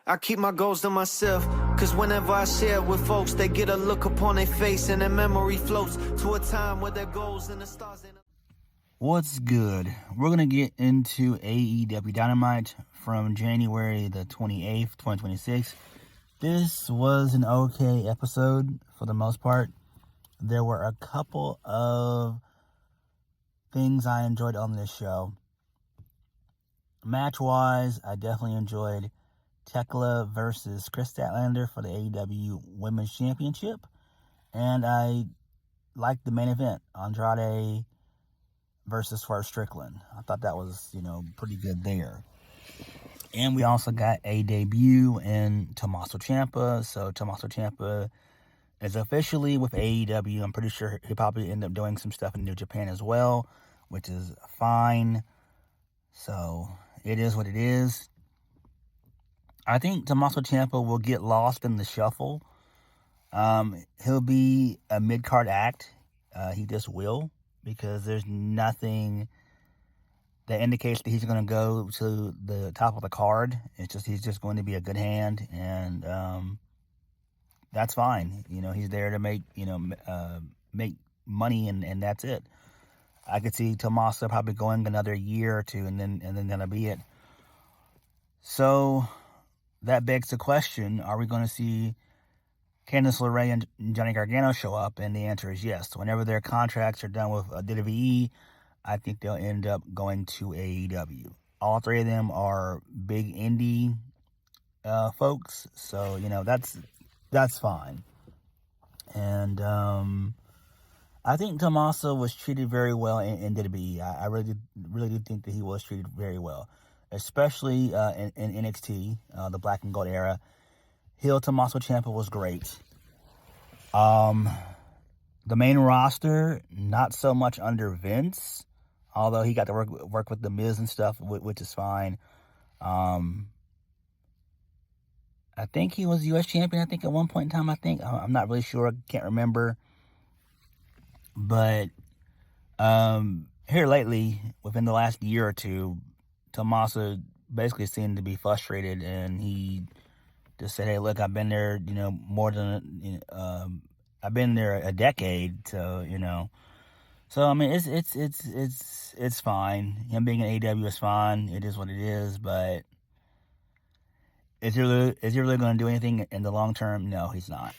I keep my goals to myself, cause whenever I share it with folks, they get a look upon their face and their memory floats to a time where their goals and the stars ain't... What's good? We're going to get into AEW Dynamite from January the 28th, 2026. This was an okay episode for the most part. There were a couple of things I enjoyed on this show. Match-wise, I definitely enjoyed Thekla versus Kris Statlander for the AEW Women's Championship. And I liked the main event, Andrade versus Strickland. I thought that was, pretty good there. And we also got a debut in Tomasso Ciampa. So Tomasso Ciampa is officially with AEW. I'm pretty sure he'll probably end up doing some stuff in New Japan as well, which is fine. So it is what it is. I think Tomasso Ciampa will get lost in the shuffle. He'll be a mid-card act. He just will, because there's nothing that indicates that he's going to go to the top of the card. It's just he's just going to be a good hand, and that's fine. He's there to make make money, and that's it. I could see Tomasso probably going another year or two, and then that'll be it. So that begs the question, are we going to see Candice LeRae and Johnny Gargano show up? And the answer is yes. Whenever their contracts are done with WWE, I think they'll end up going to AEW. All three of them are big indie folks, so, that's fine. And I think Tomasso was treated very well in WWE. I really do think that he was treated very well, especially in NXT, the Black and Gold era. Heel Tomasso Ciampa was great. The main roster, not so much under Vince, although he got to work with The Miz and stuff, which is fine. I think he was U.S. champion, at one point in time, I'm not really sure, I can't remember. But here lately, within the last year or two, Tomasso basically seemed to be frustrated, and he just said, "Hey, look, I've been there, more than I've been there a decade, so So I mean, it's fine. Him being an AEW is fine. It is what it is. But is he really going to do anything in the long term? No, he's not.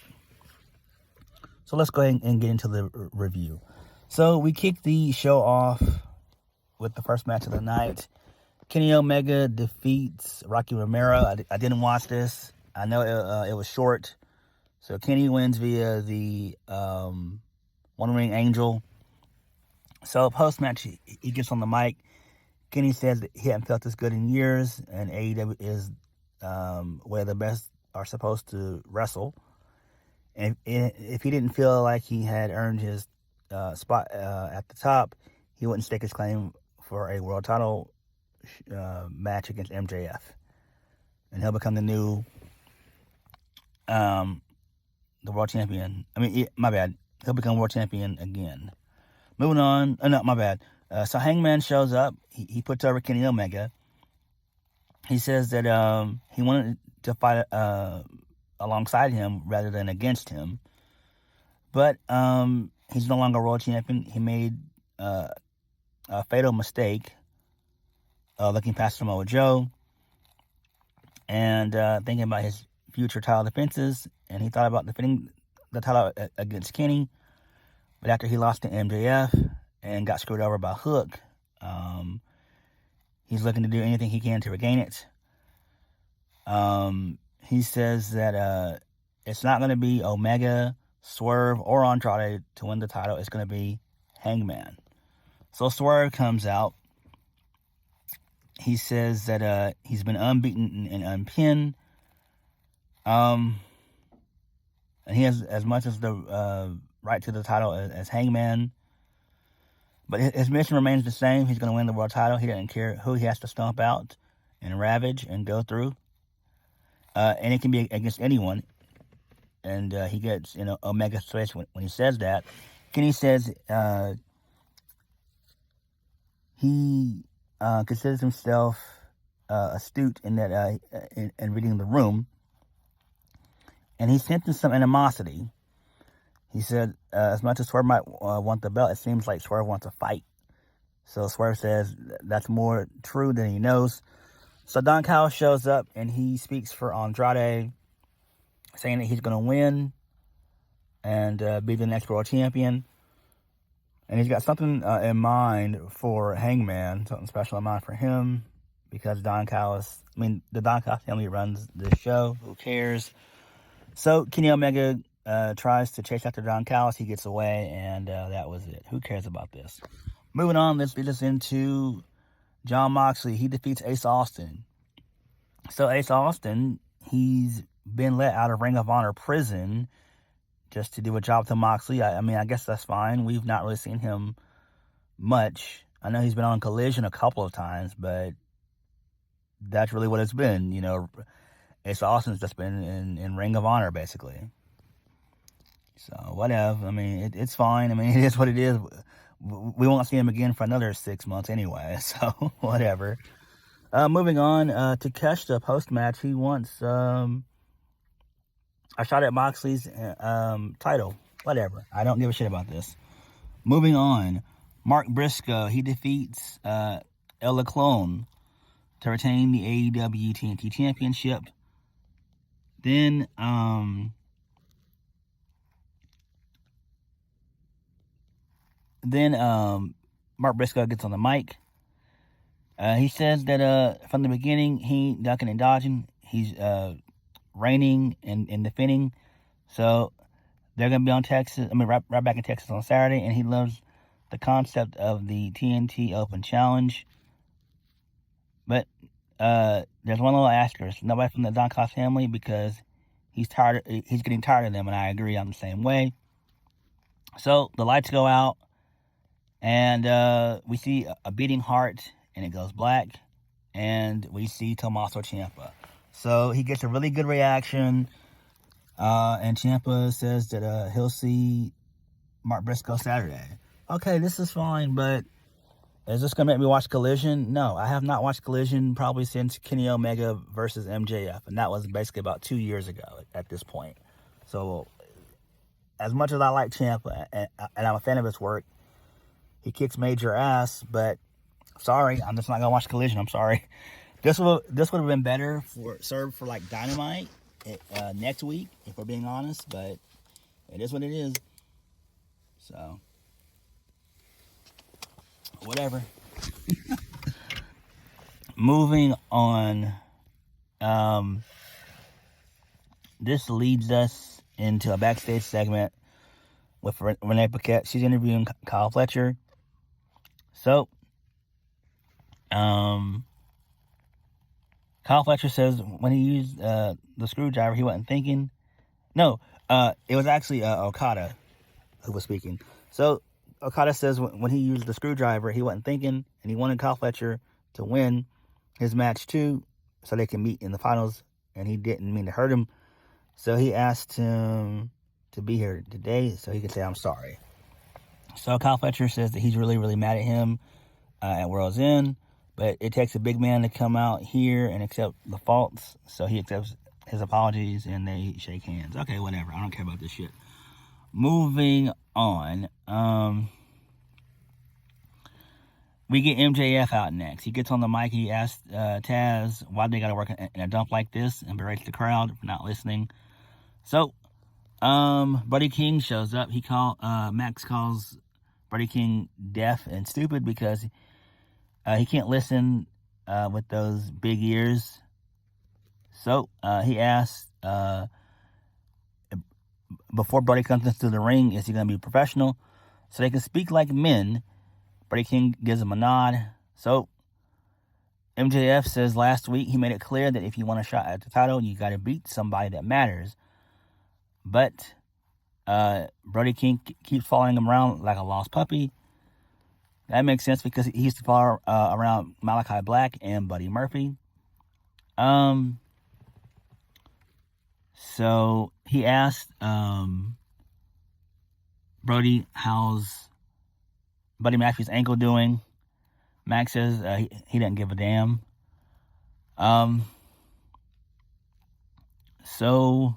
So let's go ahead and get into the review. So we kicked the show off with the first match of the night. Kenny Omega defeats Rocky Romero. I didn't watch this. I know it was short. So Kenny wins via the One Ring Angel. So post-match, he gets on the mic. Kenny says that he hadn't felt this good in years, and AEW is where the best are supposed to wrestle. And if he didn't feel like he had earned his spot at the top, he wouldn't stake his claim for a world title match against MJF. And he'll become the new the world champion. My bad. He'll become world champion again. Moving on. No, my bad. So Hangman shows up. He puts over Kenny Omega. He says that he wanted to fight alongside him rather than against him. But he's no longer world champion. He made a fatal mistake looking past Samoa Joe and thinking about his future title defenses. And he thought about defending the title against Kenny. But after he lost to MJF and got screwed over by Hook, he's looking to do anything he can to regain it. He says that it's not going to be Omega, Swerve, or Andrade to win the title. It's going to be Hangman. So Swerve comes out. He says that he's been unbeaten and unpinned. And he has as much as the right to the title as Hangman. But his mission remains the same. He's going to win the world title. He doesn't care who he has to stomp out and ravage and go through. And it can be against anyone. And he gets, Omega's face when he says that. Kenny says he considers himself astute in that in reading the room, and he sensed some animosity. He said, as much as Swerve might want the belt, it seems like Swerve wants a fight. So Swerve says that's more true than he knows. So Don Callis shows up, and he speaks for Andrade, saying that he's going to win and be the next world champion. And he's got something in mind for Hangman, something special in mind for him, because the Don Callis family runs this show. Who cares? So Kenny Omega tries to chase after Don Callis. He gets away, and that was it. Who cares about this? Moving on, let's lead us into Jon Moxley. He defeats Ace Austin. So Ace Austin, he's been let out of Ring of Honor prison just to do a job to Moxley. I guess that's fine. We've not really seen him much. I know he's been on Collision a couple of times, but that's really what it's been. You know, Ace Austin's just been in Ring of Honor, basically. So, whatever. I mean, it's fine. I mean, it is what it is. We won't see him again for another 6 months anyway, so whatever. Moving on, Takeshita, post-match, he wants a shot at Moxley's title. Whatever. I don't give a shit about this. Moving on, Mark Briscoe, he defeats El Clone to retain the AEW TNT Championship. Then, Mark Briscoe gets on the mic. He says that from the beginning, he ain't ducking and dodging. He's reigning and defending. So they're going to be on Texas. Right back in Texas on Saturday. And he loves the concept of the TNT Open Challenge. But there's one little asterisk. Nobody from the Don Callis family, because he's getting tired of them. And I agree, I'm the same way. So the lights go out. And we see a beating heart, and it goes black, and we see Tomasso Ciampa. So he gets a really good reaction, and Ciampa says that he'll see Mark Briscoe Saturday. Okay, this is fine, but is this going to make me watch Collision? No, I have not watched Collision probably since Kenny Omega versus MJF, and that was basically about 2 years ago at this point. So as much as I like Ciampa, and I'm a fan of his work, he kicks major ass, but sorry, I'm just not gonna watch Collision. I'm sorry. This would have been better served for like Dynamite next week, if we're being honest. But it is what it is. So whatever. Moving on. This leads us into a backstage segment with Renee Paquette. She's interviewing Kyle Fletcher. So, Kyle Fletcher says when he used the screwdriver, he wasn't thinking. No, it was actually Okada who was speaking. So, Okada says when he used the screwdriver, he wasn't thinking, and he wanted Kyle Fletcher to win his match too, so they can meet in the finals, and he didn't mean to hurt him. So he asked him to be here today so he could say, I'm sorry. So Kyle Fletcher says that he's really, really mad at him at World's End, but it takes a big man to come out here and accept the faults, so he accepts his apologies and they shake hands. Okay, whatever. I don't care about this shit. Moving on. We get MJF out next. He gets on the mic. He asks Taz why they got to work in a dump like this and berates the crowd for not listening. So, Buddy King shows up. Max calls Buddy King deaf and stupid because he can't listen with those big ears. So he asks, before Buddy comes into the ring, is he going to be professional? So they can speak like men. Buddy King gives him a nod. So MJF says last week he made it clear that if you want a shot at the title, you got to beat somebody that matters. But Brody King keeps following him around like a lost puppy. That makes sense because he used to follow around Malachi Black and Buddy Murphy. So he asked Brody how's Buddy Matthews' ankle doing. Max says he didn't give a damn. So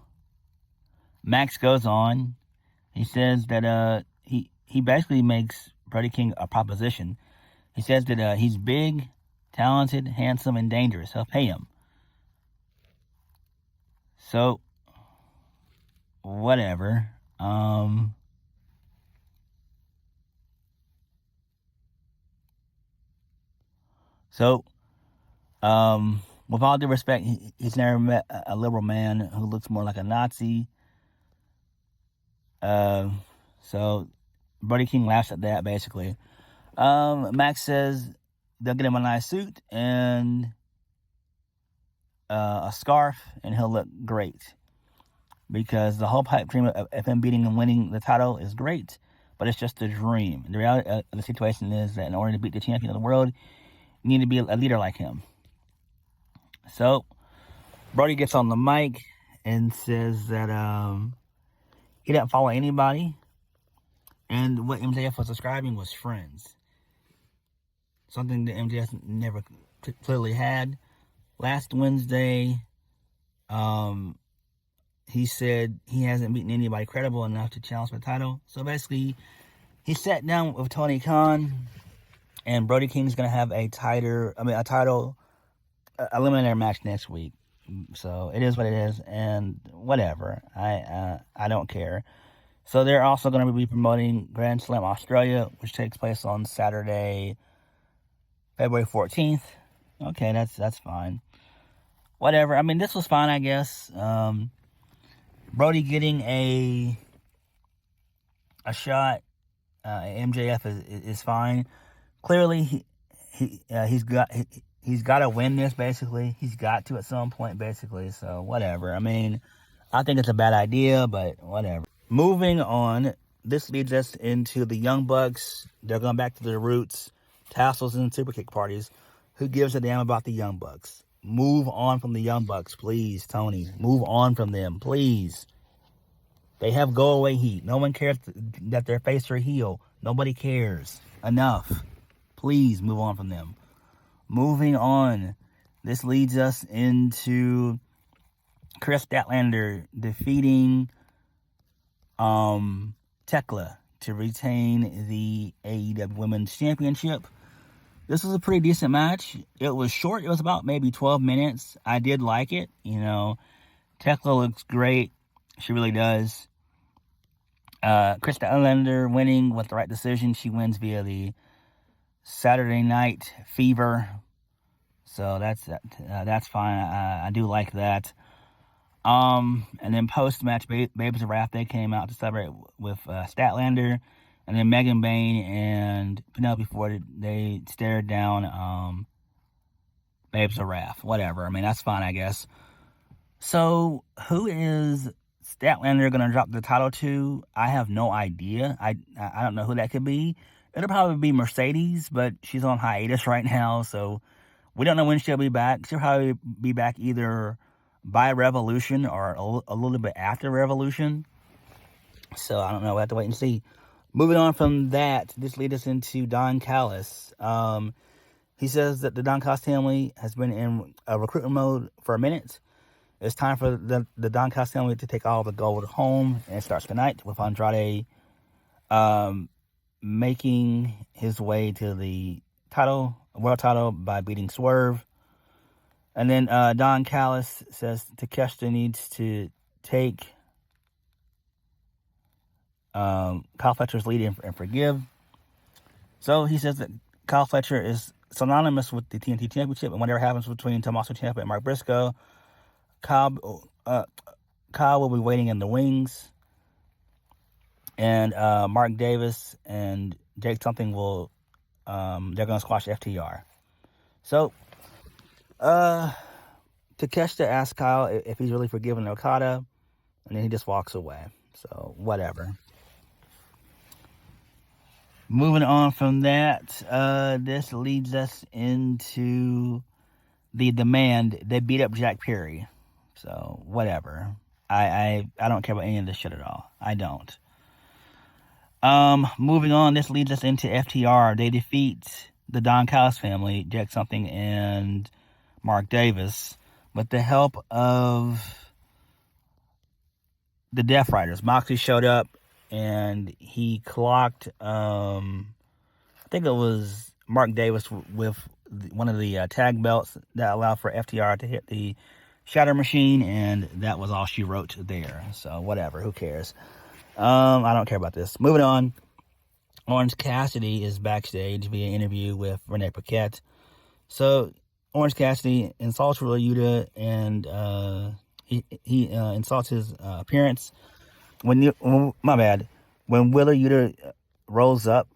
Max goes on. He says that he basically makes Brody King a proposition. He says that he's big, talented, handsome, and dangerous. He'll pay him. So whatever. With all due respect, he's never met a liberal man who looks more like a Nazi. So Brody King laughs at that, basically. Max says they'll get him a nice suit and a scarf, and he'll look great. Because the whole pipe dream of him beating and winning the title is great, but it's just a dream. The reality of the situation is that in order to beat the champion of the world, you need to be a leader like him. So Brody gets on the mic and says that he didn't follow anybody, and what MJF was describing was friends. Something that MJF never clearly had. Last Wednesday, he said he hasn't beaten anybody credible enough to challenge for the title. So basically, he sat down with Tony Khan, and Brody King's going to have a title eliminator match next week. So it is what it is, and whatever. I don't care. So they're also going to be promoting Grand Slam Australia, which takes place on Saturday, February 14th. Okay, that's fine. Whatever. I mean, this was fine, I guess. Brody getting a shot, MJF is fine. Clearly, he's got to win this. Basically, he's got to at some point. Basically, so whatever. I mean, I think it's a bad idea, but whatever. Moving on, this leads us into the Young Bucks. They're going back to their roots, tassels and super kick parties. Who gives a damn about the Young Bucks? Move on from the Young Bucks, please, Tony. Move on from them, please. They have go-away heat. No one cares that they're face or heel. Nobody cares. Enough. Please move on from them. Moving on. This leads us into Kris Statlander defeating Thekla to retain the AEW Women's Championship. This was a pretty decent match. It was short. It was about maybe 12 minutes. I did like it. You know, Thekla looks great. She really does. Kris Statlander winning with the right decision. She wins via the Saturday Night Fever. So that's fine. I do like that. And then post-match, Babes of Wrath, they came out to celebrate with Statlander. And then Megan Bayne and Penelope Ford, they stared down Babes of Wrath. Whatever. I mean, that's fine, I guess. So, who is Statlander going to drop the title to? I have no idea. I don't know who that could be. It'll probably be Mercedes, but she's on hiatus right now, so we don't know when she'll be back. She'll probably be back either by Revolution or a little bit after Revolution. So, I don't know. We'll have to wait and see. Moving on from that, this leads us into Don Callis. He says that the Don Callis family has been in a recruitment mode for a minute. It's time for the Don Callis family to take all the gold home, and it starts tonight with Andrade making his way to the world title by beating Swerve. And then Don Callis says Takeshita needs to take Kyle Fletcher's lead and forgive. So he says that Kyle Fletcher is synonymous with the TNT Championship, and whatever happens between Tomasso Ciampa and Mark Briscoe, Kyle will be waiting in the wings, and Mark Davis and Jake something will they're gonna squash FTR. So Takeshita asks Kyle if he's really forgiven Okada, and then he just walks away. So whatever. Moving on from that, this leads us into the demand. They beat up Jack Perry. So, whatever. I don't care about any of this shit at all. I don't. Moving on, this leads us into FTR. They defeat the Don Callis family, Jack Something and Mark Davis, with the help of the Death Riders. Moxley showed up and he clocked, I think it was Mark Davis with one of the tag belts that allowed for FTR to hit the Shatter Machine, and that was all she wrote there. So whatever, who cares? I don't care about this. Moving on, Orange Cassidy is backstage via interview with Renee Paquette. So Orange Cassidy insults Wheeler Yuta, and he insults his appearance. When Wheeler Yuta rolls up,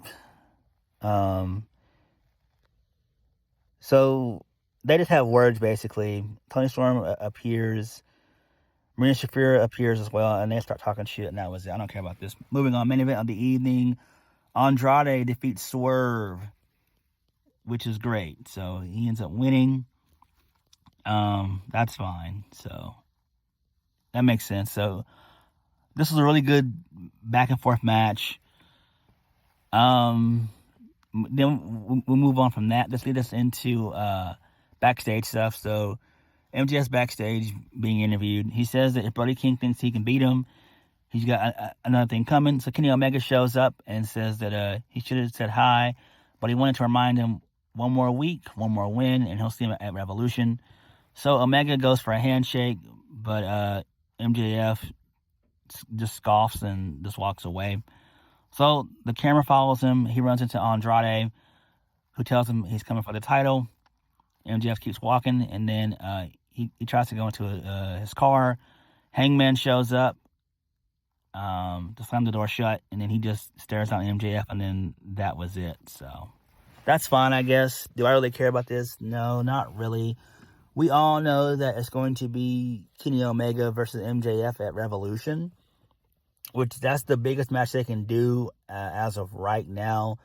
so they just have words basically. Tony Storm appears, Marina Shafir appears as well, and they start talking shit, and that was it. I don't care about this. Moving on, main event of the evening, Andrade defeats Swerve, which is great. So he ends up winning. That's fine. So that makes sense. So this was a really good back and forth match. Then we'll move on from that. This leads us into backstage stuff. So MJF's backstage being interviewed. He says that if Brody King thinks he can beat him, he's got another thing coming. So Kenny Omega shows up and says that he should have said hi, but he wanted to remind him one more week, one more win, and he'll see him at Revolution. So Omega goes for a handshake, but MJF just scoffs and just walks away. So the camera follows him. He runs into Andrade, who tells him he's coming for the title. MJF keeps walking, and then he tries to go into his car. Hangman shows up to slam the door shut, and then he just stares down MJF, and then that was it. So that's fine, I guess. Do I really care about this? No, not really. We all know that it's going to be Kenny Omega versus MJF at Revolution, which that's the biggest match they can do as of right now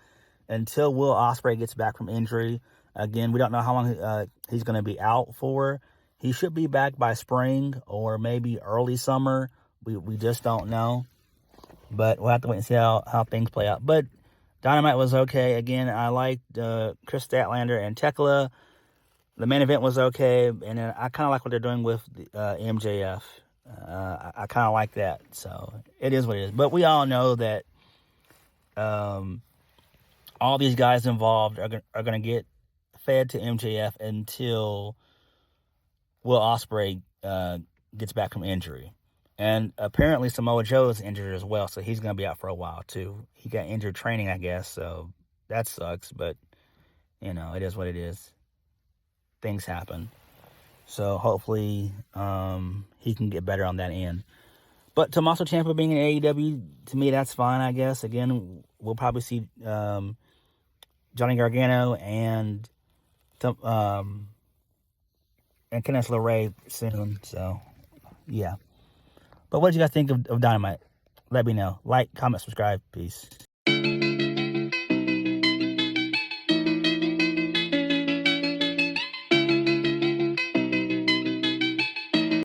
until Will Ospreay gets back from injury. Again, we don't know how long he's going to be out for. He should be back by spring or maybe early summer. We just don't know. But we'll have to wait and see how things play out. But Dynamite was okay. Again, I liked Kris Statlander and Thekla. The main event was okay. And then I kind of like what they're doing with MJF. I kind of like that. So it is what it is. But we all know that all these guys involved are going to get fed to MJF until Will Ospreay gets back from injury. And apparently Samoa Joe is injured as well, so he's going to be out for a while too. He got injured training, I guess, so that sucks, but, you know, it is what it is. Things happen. So hopefully he can get better on that end. But Tomasso Ciampa being in AEW, to me, that's fine, I guess. Again, we'll probably see Johnny Gargano and Candice LeRae soon, so yeah. But what did you guys think of Dynamite? Let me know. Like, comment, subscribe. Peace.